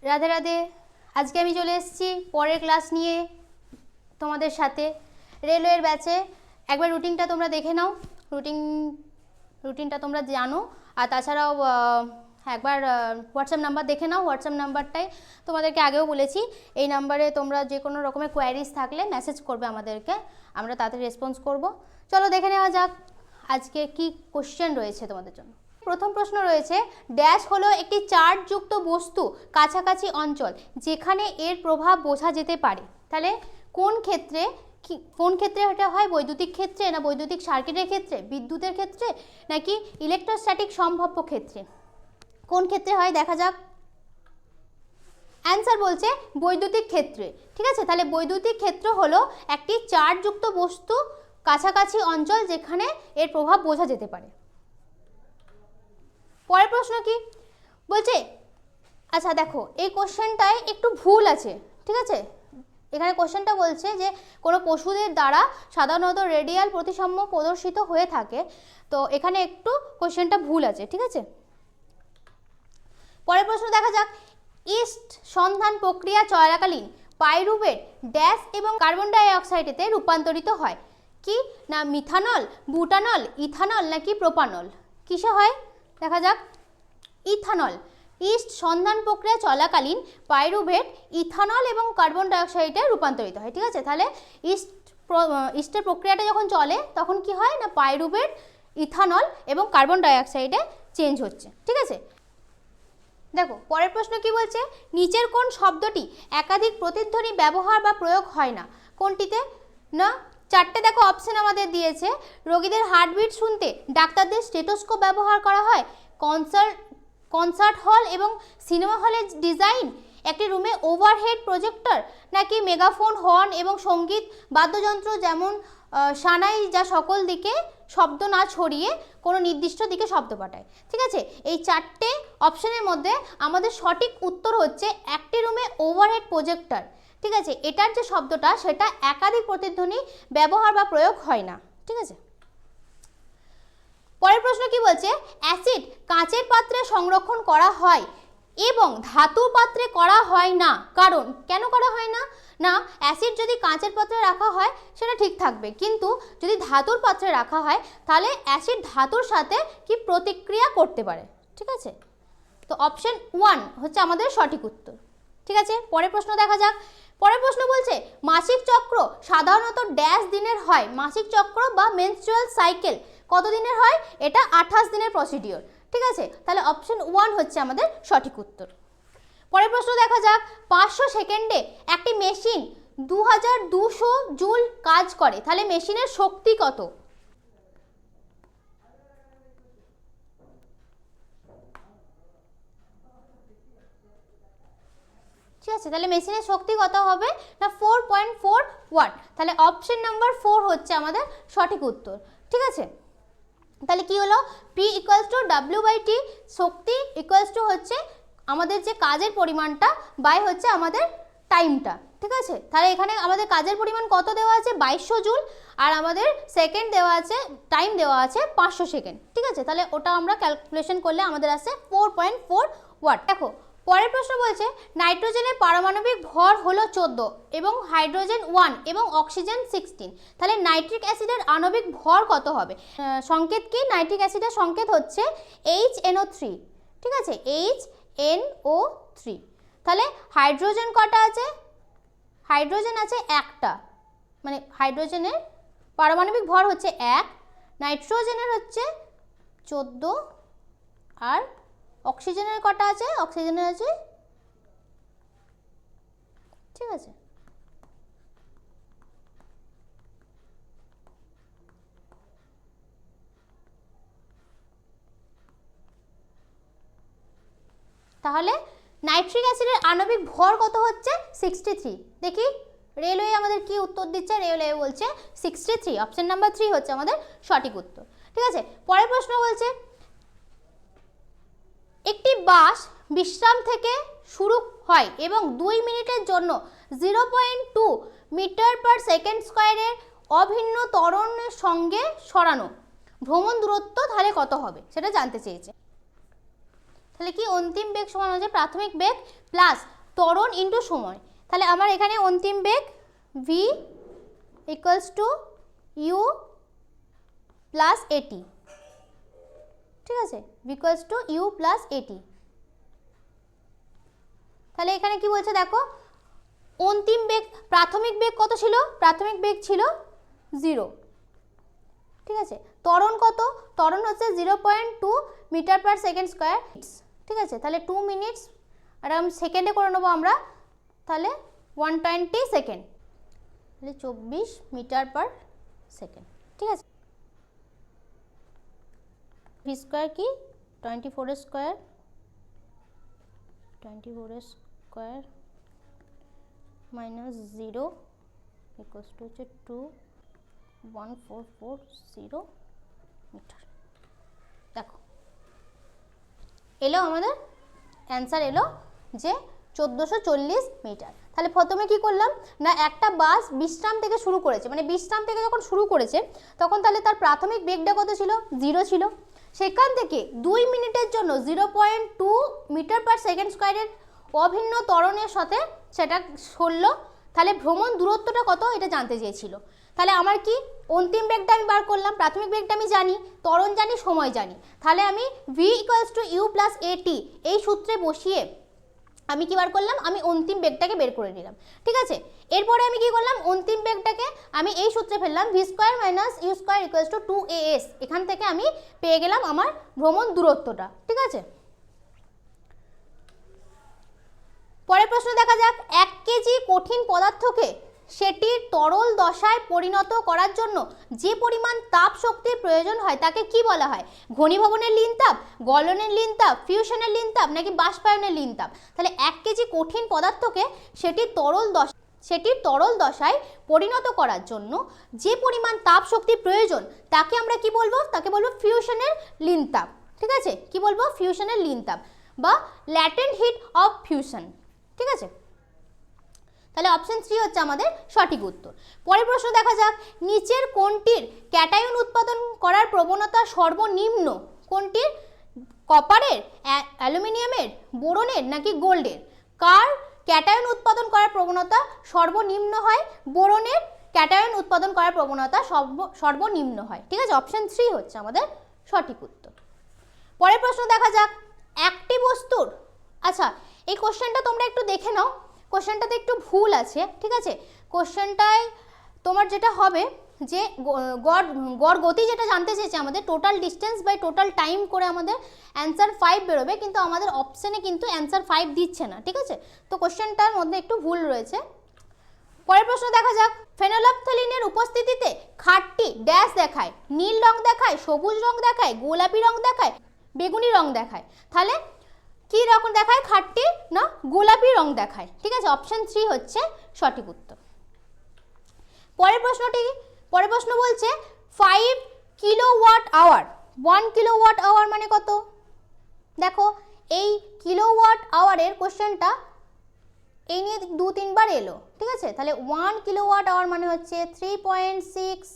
রাধে রাধে। আজকে আমি চলে এসেছি পরের ক্লাস নিয়ে তোমাদের সাথে রেলওয়ের ব্যাচে। একবার রুটিনটা তোমরা দেখে নাও, রুটিনটা তোমরা জানো। আর তাছাড়াও একবার হোয়াটসঅ্যাপ নাম্বার দেখে নাও। হোয়াটসঅ্যাপ নাম্বারটাই তোমাদেরকে আগেও বলেছি, এই নাম্বারে তোমরা যে কোনো রকমের কোয়ারিজ থাকলে মেসেজ করবে আমাদেরকে, আমরা তাড়াতাড়ি রেসপন্স করব। চলো দেখে নেওয়া যাক আজকে কি কোশ্চেন রয়েছে তোমাদের জন্য। প্রথম প্রশ্ন রয়েছে, ড্যাশ হলো একটি চার্জযুক্ত বস্তু কাছাকাছি অঞ্চল যেখানে এর প্রভাব বোঝা যেতে পারে। তাহলে কোন ক্ষেত্রে এটা হয়? বৈদ্যুতিক ক্ষেত্রে, না বৈদ্যুতিক সার্কিটের ক্ষেত্রে, বিদ্যুতের ক্ষেত্রে, নাকি ইলেকট্রোস্ট্যাটিক সম্ভাব্য ক্ষেত্রে? কোন ক্ষেত্রে হয় দেখা যাক। অ্যান্সার বলছে বৈদ্যুতিক ক্ষেত্রে। ঠিক আছে, তাহলে বৈদ্যুতিক ক্ষেত্র হলো একটি চার্জযুক্ত বস্তু কাছাকাছি অঞ্চল যেখানে এর প্রভাব বোঝা যেতে পারে। পরের প্রশ্ন কি বলছে? আচ্ছা দেখো, এই কোশ্চেনটায় একটু ভুল আছে। ঠিক আছে, এখানে কোশ্চেনটা বলছে যে কোনো পশুদের দ্বারা সাধারণত রেডিয়াল প্রতিসাম্য প্রদর্শিত হয়ে থাকে, তো এখানে একটু কোশ্চেনটা ভুল আছে। ঠিক আছে, পরের প্রশ্ন দেখা যাক। ইস্ট সন্ধান প্রক্রিয়া চলাকালীন পাইরুভেট ড্যাশ এবং কার্বন ডাই অক্সাইডেতে রূপান্তরিত হয়। কি না মিথানল, বুটানল, ইথানল নাকি প্রোপানল? কিসে হয় দেখা যাক। ইথানল। ইস্ট সন্ধান প্রক্রিয়া চলাকালীন পাইরুভেট ইথানল এবং কার্বন ডাইঅক্সাইডে রূপান্তরিত হয়। ঠিক আছে, তাহলে ইস্টের প্রক্রিয়াটা যখন চলে তখন কি হয় না পাইরুভেট, ইথানল এবং কার্বন ডাইঅক্সাইডে চেঞ্জ হচ্ছে। ঠিক আছে, দেখো পরের প্রশ্ন কি বলছে? নিচের কোন শব্দটি একাধিক প্রতিধ্বনি ব্যবহার বা প্রয়োগ হয় না? কোনটিতে না? চারটে দেখো অপশন আমাদের দিয়েছে। রোগীদের হার্টবিট শুনতে ডাক্তারদের স্টেথোস্কোপ ব্যবহার করা হয়, কনসার্ট হল এবং সিনেমা হলের ডিজাইন, একটি রুমে ওভারহেড প্রজেক্টর, নাকি মেগাফোন, হর্ন এবং সঙ্গীত বাদ্যযন্ত্র যেমন সানাই যা সকল দিকে শব্দ না ছড়িয়ে কোনো নির্দিষ্ট দিকে শব্দ পাঠায়। ঠিক আছে, এই চারটে অপশনের মধ্যে আমাদের সঠিক উত্তর হচ্ছে একটি রুমে ওভারহেড প্রজেক্টর। ঠিক আছে, এটার যে শব্দটা সেটা একাধিক প্রতিধ্বনি ব্যবহার বা প্রয়োগ হয় না। ঠিক আছে, পরের প্রশ্ন কি বলছে? অ্যাসিড কাঁচের পাত্রে সংরক্ষণ করা হয় এবং ধাতুর পাত্রে করা হয় না, কারণ কেন করা হয় না? না অ্যাসিড যদি কাঁচের পাত্রে রাখা হয় সেটা ঠিক থাকবে, কিন্তু যদি ধাতুর পাত্রে রাখা হয় তাহলে অ্যাসিড ধাতুর সাথে কি প্রতিক্রিয়া করতে পারে। ঠিক আছে, তো অপশন 1 হচ্ছে আমাদের সঠিক উত্তর। ঠিক আছে, পরের প্রশ্ন দেখা যাক। পরের প্রশ্ন বলছে মাসিক চক্র সাধারণত ড্যাশ দিনের হয়? মাসিক চক্র বা মেনস্ট্রুয়াল সাইকেল কত দিনের হয়? এটা 28 দিনের প্রসিডিওর। ঠিক আছে, তাহলে অপশন 1 হচ্ছে আমাদের সঠিক উত্তর। পরের প্রশ্ন দেখা যাক। 500 সেকেন্ডে একটি মেশিন 2200 জুল কাজ করে, তাহলে মেশিনের শক্তি কত? ঠিক আছে, তাহলে মেশিনের শক্তি কত হবে না 4.4 ওয়াট। তাহলে অপশন নাম্বার 4 হচ্ছে আমাদের সঠিক উত্তর। ঠিক আছে, তাহলে কি হলো? P equals to W/T, Shakti equals to হচ্ছে আমাদের যে কাজের পরিমাণটা বাই হচ্ছে আমাদের টাইমটা। ঠিক আছে, তাহলে এখানে আমাদের কাজের পরিমাণ কত দেওয়া আছে? 2200 জুল, আর আমাদের সেকেন্ড দেওয়া আছে, টাইম দেওয়া আছে 500 সেকেন্ড। ঠিক আছে, তাহলে ওটা আমরা ক্যালকুলেশন করলে আমাদের আসে 4.4 ওয়াট। দেখো পরের প্রশ্ন বলছে নাইট্রোজেনের পারমাণবিক ভর হলো 14 এবং হাইড্রোজেন 1 এবং অক্সিজেন 16, তাহলে নাইট্রিক অ্যাসিডের আণবিক ভর কত হবে? সংকেত কি? নাইট্রিক অ্যাসিডের সংকেত হচ্ছে HNO3। ঠিক আছে, HNO3। তাহলে হাইড্রোজেন কটা আছে? হাইড্রোজেন আছে একটা, মানে হাইড্রোজেনের পারমাণবিক ভর হচ্ছে 1, নাইট্রোজেনের হচ্ছে 14, আর অক্সিজেনের কটা আছে? অক্সিজেনের আছে। ঠিক আছে, তাহলে নাইট্রিক অ্যাসিডের আণবিক ভর কত হচ্ছে? 63। দেখি রেলওয়ে আমাদের কি উত্তর দিচ্ছে। রেলওয়ে বলছে 63, অপশন নাম্বার 3 হচ্ছে আমাদের সঠিক উত্তর। ঠিক আছে, পরের প্রশ্ন বলছে একটি বাস বিশ্রাম থেকে শুরু হয় এবং 2 মিনিটের জন্য 0.2 মিটার পার সেকেন্ড স্কোয়ারের অভিন্ন ত্বরণের সঙ্গে সরানো, ভ্রমণ দূরত্ব তাহলে কত হবে সেটা জানতে চেয়েছে। তাহলে কি অন্তিম বেগ সমান হচ্ছে প্রাথমিক বেগ প্লাস ত্বরণ ইন্টু সময়। তাহলে আমার এখানে অন্তিম বেগ v equals to u plus a t, ঠিক আছে, v equals to u plus a t. তাহলে এখানে কি বলছে দেখো, অন্তিম বেগ, প্রাথমিক বেগ কত ছিল? প্রাথমিক বেগ ছিল 0, ঠিক আছে। ত্বরণ কত? ত্বরণ হচ্ছে 0.2 মিটার পার সেকেন্ড স্কোয়ার, ঠিক আছে। তাহলে 2 মিনিটস, আর সেকেন্ডে করে নেবো আমরা, তাহলে 120 সেকেন্ড, তাহলে 24 মিটার পার সেকেন্ড, ঠিক আছে। ভি স্কোয়ার কি 24 square, 24 square minus 0 equals to হচ্ছে 21440 মিটার। দেখো এলো আমাদের অ্যান্সার, এলো যে 1440 মিটার। তাহলে প্রথমে কি করলাম না, একটা বাস বিশ্রাম থেকে শুরু করেছে, মানে বিশ্রাম থেকে যখন শুরু করেছে তখন তাহলে তার প্রাথমিক বেগটা কত ছিল? 0 ছিল। সেখান থেকে 2 মিনিটের জন্য 0.2 মিটার পার সেকেন্ড স্কোয়ারের অভিন্ন ত্বরণের সাথে সেটা সরলো। তাহলে ভ্রমণ দূরত্বটা কত এটা জানতে চেয়েছিল। তাহলে আমার কি অন্তিম বেগটা আমি বার করলাম, প্রাথমিক বেগটা আমি জানি, ত্বরণ জানি, সময় জানি। তাহলে আমি v equals to u plus a t এই সূত্রে বসিয়ে আমি কি বার করলাম, আমি অন্তিম বেগটাকে বের করে নিলাম, ঠিক আছে। এরপরে আমি কি করলাম, অন্তিম বেগটাকে আমি এই সূত্রে ফেললাম, v square minus u square equals to 2as। এখান থেকে আমি পেয়ে গেলাম আমার ভ্রমণ দূরত্বটা, ঠিক আছে। পরের প্রশ্ন দেখা যাক, 1 কেজি কঠিন পদার্থকে সেটির তরল দশায় পরিণত করার জন্য যে পরিমাণ তাপ শক্তির প্রয়োজন হয় তাকে কি বলা হয়? ঘনীভবনের লীন তাপ, গলনের লীন তাপ, ফিউশনের লীন তাপ নাকি বাষ্পায়নের লীন তাপ? তাহলে 1 কেজি কঠিন পদার্থকে সেটির তরল দশায় পরিণত করার জন্য যে পরিমাণ তাপ শক্তির প্রয়োজন তাকে আমরা কি বলবো? তাকে বলবো ফিউশনের লীন তাপ, ঠিক আছে। কি বলবো? ফিউশনের লীন তাপ বা ল্যাটেন্ট হিট অফ ফিউশন, ঠিক আছে। তাহলে অপশন 3 হচ্ছে আমাদের সঠিক উত্তর। পরের প্রশ্ন দেখা যাক, নিচের কোনটির ক্যাটায়ন উৎপাদন করার প্রবণতা সর্বনিম্ন? কোনটির? কপারের, অ্যালুমিনিয়ামের, বোরনের নাকি গোল্ডের? কার ক্যাটায়ন উৎপাদন করার প্রবণতা সর্বনিম্ন হয়? বোরনের ক্যাটায়ন উৎপাদন করার প্রবণতা সর্বনিম্ন হয়, ঠিক আছে। অপশন 3 হচ্ছে আমাদের সঠিক উত্তর। পরের প্রশ্ন দেখা যাক, একটি বস্তুর, আচ্ছা এই কোশ্চেনটা তোমরা একটু দেখে নাও, কোশ্চেনটাতে একটু ভুল আছে, ঠিক আছে। কোশ্চেনটায় তোমার যেটা হবে যে গড় গতি যেটা জানতে চেয়েছে আমাদের, total distance by total time করে আমাদের অ্যান্সার 5 বেরোবে, কিন্তু আমাদের অপশানে কিন্তু অ্যান্সার 5 দিচ্ছে না, ঠিক আছে। তো কোশ্চেনটার মধ্যে একটু ভুল রয়েছে। পরের প্রশ্ন দেখা যাক, ফেনোল্যাফথলিনের উপস্থিতিতে খাটটি ড্যাশ দেখায়? নীল রং দেখায়, সবুজ রং দেখায়, গোলাপি রং দেখায়, বেগুনি রং দেখায়? তাহলে কি রকম দেখায় খাটটি? না গোলাপি রং দেখায়, ঠিক আছে। অপশন 3 হচ্ছে সঠিক উত্তর। পরের প্রশ্ন বলছে 5 কিলোওয়াট আওয়ার, 1 কিলোওয়াট আওয়ার মানে কত? দেখো এই কিলোওয়াট আওয়ারের কোশ্চেনটা এই নিয়ে 2-3 বার এলো, ঠিক আছে। তাহলে 1 কিলোওয়াট আওয়ার মানে হচ্ছে 3.6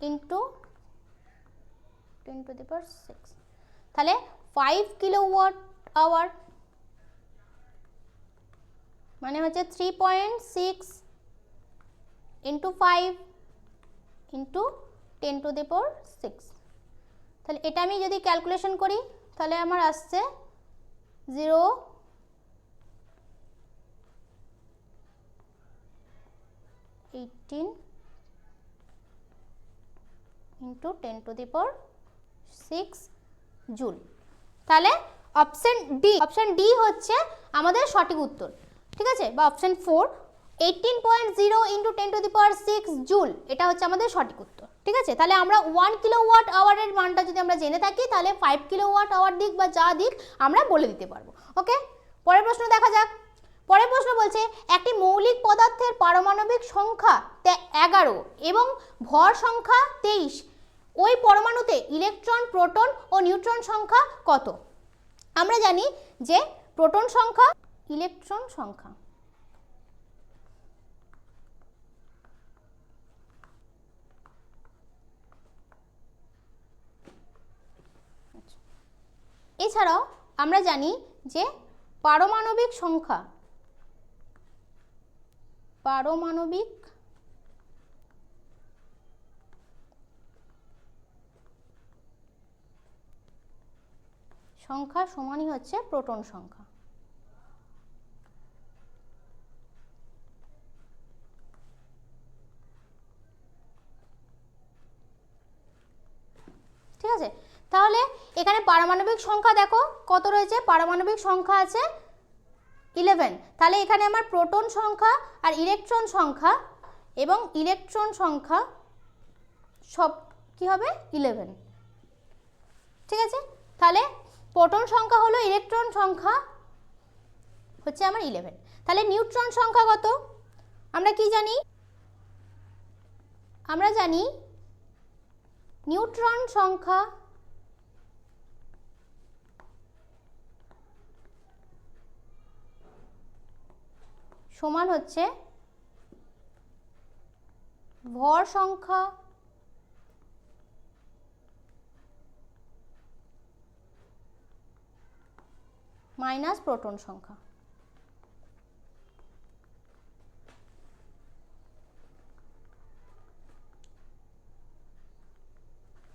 ইন্টু 10⁶। তাহলে 5 কিলোওয়াট আওয়ার মানে হচ্ছে 3.6 ইন্টু 5 ইন্টু 10⁶। তাহলে এটা আমি যদি ক্যালকুলেশন করি তাহলে আমার আসছে 0.18 ইন্টু 10⁶ জুল। তাহলে অপশন ডি হচ্ছে আমাদের সঠিক উত্তর, ঠিক আছে, বা অপশন 4 18.0 ইন্টু 10⁶ জুল, এটা হচ্ছে আমাদের সঠিক উত্তর, ঠিক আছে। তাহলে আমরা 1 কিলোওয়াট আওয়ারের মানটা যদি আমরা জেনে থাকি তাহলে 5 কিলোওয়াট আওয়ার দিক বা যা দিক আমরা বলে দিতে পারবো, ওকে। পরের প্রশ্ন দেখা যাক, পরের প্রশ্ন বলছে একটি মৌলিক পদার্থের পারমাণবিক সংখ্যা 11 এবং ভর সংখ্যা 23, ওই পরমাণুতে ইলেকট্রন, প্রোটন ও নিউট্রন সংখ্যা কত? আমরা জানি যে প্রোটন সংখ্যা, ইলেকট্রন সংখ্যা, এছাড়াও আমরা জানি যে পারমাণবিক সংখ্যা সমানই হচ্ছে প্রোটন সংখ্যা। ঠিক আছে, তাহলে এখানে পারমাণবিক সংখ্যা দেখো কত রয়েছে, পারমাণবিক সংখ্যা আছে 11। তাহলে এখানে আমার প্রোটন সংখ্যা আর ইলেকট্রন সংখ্যা এবং ইলেকট্রন সংখ্যা সব কি হবে 11। ঠিক আছে, তাহলে প্রোটন সংখ্যা হলো ইলেকট্রন সংখ্যা হচ্ছে আমার 11। তাহলে নিউট্রন সংখ্যা কত আমরা কি জানি, আমরা জানি নিউট্রন সংখ্যা সমান হচ্ছে ভর সংখ্যা মাইনাস প্রোটন সংখ্যা।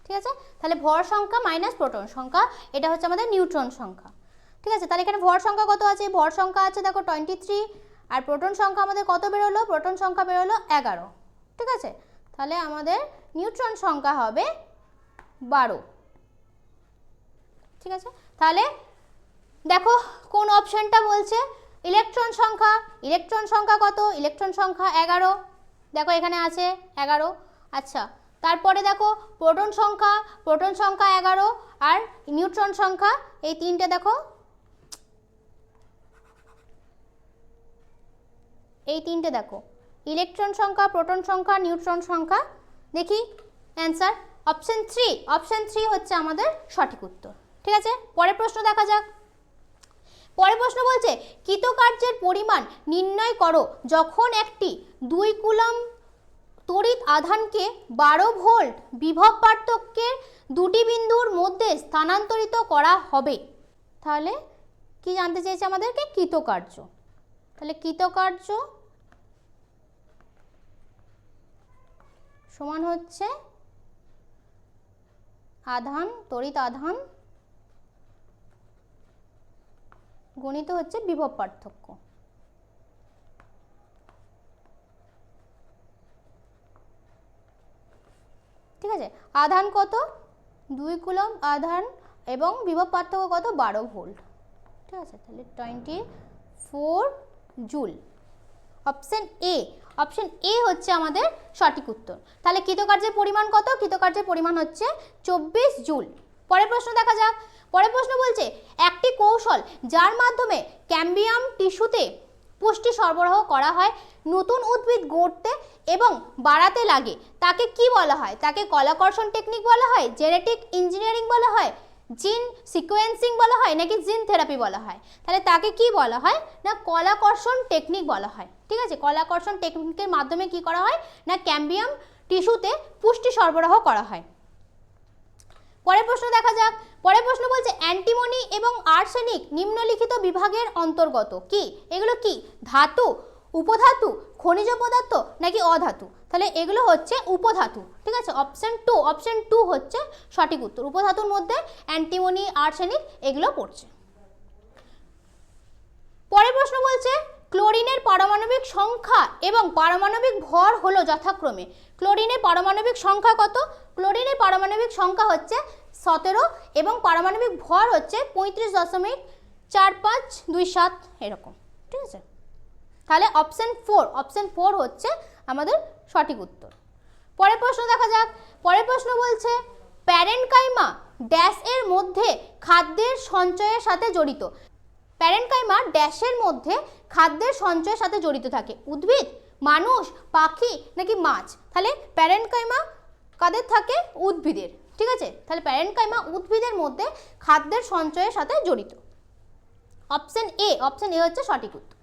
ঠিক আছে, তাহলে ভর সংখ্যা মাইনাস প্রোটন সংখ্যা, এটা হচ্ছে আমাদের নিউট্রন সংখ্যা। ঠিক আছে, তাহলে এখানে ভর সংখ্যা কত আছে, ভর সংখ্যা আছে দেখো 23, আর প্রোটন সংখ্যা আমাদের কত বেরোলো, প্রোটন সংখ্যা বেরোলো 11। ঠিক আছে, তাহলে আমাদের নিউট্রন সংখ্যা হবে 12। ঠিক আছে, তাহলে দেখো কোন অপশনটা বলছে ইলেকট্রন সংখ্যা, ইলেকট্রন সংখ্যা কত, ইলেকট্রন সংখ্যা 11, দেখো এখানে আছে 11। আচ্ছা, তারপরে দেখো প্রোটন সংখ্যা 11 আর নিউট্রন সংখ্যা, এই তিনটে দেখো, এই তিনটে দেখো ইলেকট্রন সংখ্যা, প্রোটন সংখ্যা, নিউট্রন সংখ্যা। দেখি অ্যান্সার অপশন 3, অপশন 3 হচ্ছে আমাদের সঠিক উত্তর। ঠিক আছে, পরের প্রশ্ন দেখা যাক। পরের প্রশ্ন বলছে কৃতকার্যের পরিমাণ নির্ণয় করো যখন একটি 2 কুলম্ব তড়িৎ আধানকে 12 ভোল্ট বিভব পার্থক্যের দুটি বিন্দুর মধ্যে স্থানান্তরিত করা হবে। তাহলে কি জানতে চেয়েছে আমাদেরকে, কৃতকার্য। তাহলে কৃতকার্য সমান হচ্ছে আধান, তড়িৎ আধান গণিত হচ্ছে বিভব পার্থক্য। ঠিক আছে, আধান কত 2 কুলম্ব আধান এবং বিভব পার্থক্য কত 12 ভোল্ট। ঠিক আছে, তাহলে 24 joule. Option A, option A হচ্ছে আমাদের সঠিক উত্তর। তাহলে কৃতকার্যের পরিমাণ কত, কৃতকার্যের পরিমাণ হচ্ছে 24 জুল। পরের প্রশ্ন দেখা যাক। পরের প্রশ্ন বলছে একটি কৌশল যার মাধ্যমে ক্যাম্বিয়াম টিস্যুতে পুষ্টি সরবরাহ করা হয় নতুন উদ্ভিদ গড়তে এবং বাড়াতে লাগে তাকে কি বলা হয়, তাকে কলাকর্ষণ টেকনিক বলা হয়, জেনেটিক ইঞ্জিনিয়ারিং বলা হয়, জিন সিকোয়েন্সিং বলা হয়, নাকি জিন থেরাপি বলা হয়। তাহলে তাকে কি বলা হয় না কলাকর্ষণ টেকনিক বলা হয়। ঠিক আছে, কলাকর্ষণ টেকনিকের মাধ্যমে কি করা হয় না ক্যাম্বিয়াম টিস্যুতে পুষ্টি সরবরাহ করা হয়। পরের প্রশ্ন দেখা যাক। পরের প্রশ্ন বলছে অ্যান্টিমনি এবং আর্সেনিক নিম্নলিখিত বিভাগের অন্তর্গত কি, এগুলো কি ধাতু, উপধাতু, খনিজ পদার্থ নাকি অধাতু। তাহলে এগুলো হচ্ছে উপধাতু। ঠিক আছে, অপশন 2, অপশন 2 হচ্ছে সঠিক উত্তর। উপধাতুর মধ্যে অ্যান্টিমনি, আর্সেনিক এগুলো পড়ছে। পরের প্রশ্ন বলছে ক্লোরিনের পারমাণবিক সংখ্যা এবং পারমাণবিক ভর হলো যথাক্রমে। ক্লোরিনের পারমাণবিক সংখ্যা কত, ক্লোরিনের পারমাণবিক সংখ্যা হচ্ছে 17 এবং পারমাণবিক ভর হচ্ছে 35.4527 এরকম। ঠিক আছে, তাহলে অপশন 4, অপশন 4 হচ্ছে আমাদের সঠিক উত্তর। পরের প্রশ্ন দেখা যাক। পরের প্রশ্ন বলছে প্যারেনকাইমা ড্যাশ এর মধ্যে খাদ্যের সঞ্চয়ের সাথে জড়িত। প্যারেনকাইমা ড্যাশের মধ্যে খাদ্যের সঞ্চয়ের সাথে জড়িত থাকে, উদ্ভিদ, মানুষ, পাখি নাকি মাছ। তাহলে প্যারেনকাইমা কাদের থাকে, উদ্ভিদের। ঠিক আছে, তাহলে প্যারেনকাইমা উদ্ভিদের মধ্যে খাদ্যের সঞ্চয়ের সাথে জড়িত। অপশন এ, অপশন এ হচ্ছে সঠিক উত্তর।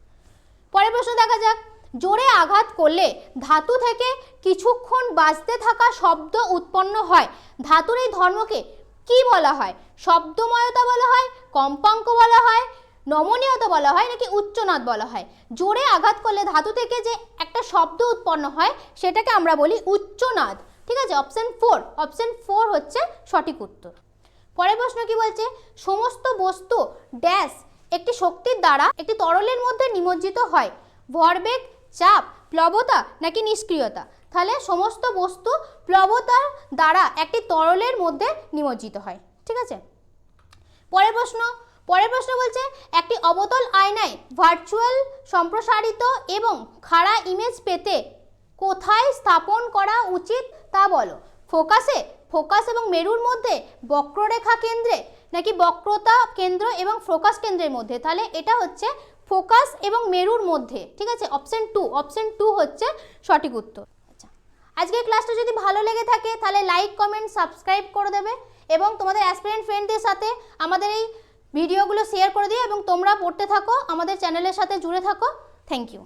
পরের প্রশ্ন দেখা যাক। জোরে আঘাত করলে ধাতু থেকে কিছুক্ষণ বাজতে থাকা শব্দ উৎপন্ন হয়, ধাতুর এই ধর্মকে কি বলা হয়? শব্দময়তা বলা হয়, কম্পাঙ্ক বলা হয়, নমনীয়তা বলা হয় নাকি উচ্চনাদ বলা হয়? জোরে আঘাত করলে ধাতু থেকে যে একটা শব্দ উৎপন্ন হয় সেটাকে আমরা বলি উচ্চনাদ। ঠিক আছে, অপশন 4 হচ্ছে সঠিক উত্তর। পরের প্রশ্ন কি বলছে? সমস্ত বস্তু ড্যাশ একটি শক্তির দ্বারা একটি তরলের মধ্যে নিমজ্জিত হয়, ভরবেগ, চাপ, প্লবতা নাকি নিষ্ক্রিয়তা? তাহলে সমস্ত বস্তু প্লবতার দ্বারা একটি তরলের মধ্যে নিমজ্জিত হয়। ঠিক আছে, পরের প্রশ্ন বলছে একটি অবতল আয়নায় ভার্চুয়াল সম্প্রসারিত এবং খাড়া ইমেজ পেতে কোথায় স্থাপন করা উচিত তা বলো। ফোকাস এবং মেরুর মধ্যে, বক্ররেখা কেন্দ্রে নাকি বক্রতা কেন্দ্র এবং ফোকাস কেন্দ্রের মধ্যে? তাহলে এটা হচ্ছে ফোকাস এবং মেরুর মধ্যে। ঠিক আছে, অপশন 2 হচ্ছে সঠিক উত্তর। আচ্ছা, আজকের ক্লাসটা যদি ভালো লেগে থাকে তাহলে লাইক, কমেন্ট, সাবস্ক্রাইব করে দেবে এবং তোমাদের অ্যাসপিরেন্ট ফ্রেন্ডদের সাথে আমাদের এই ভিডিওগুলো শেয়ার করে দিও এবং তোমরা পড়তে থাকো, আমাদের চ্যানেলের সাথে জুড়ে থাকো। Thank you.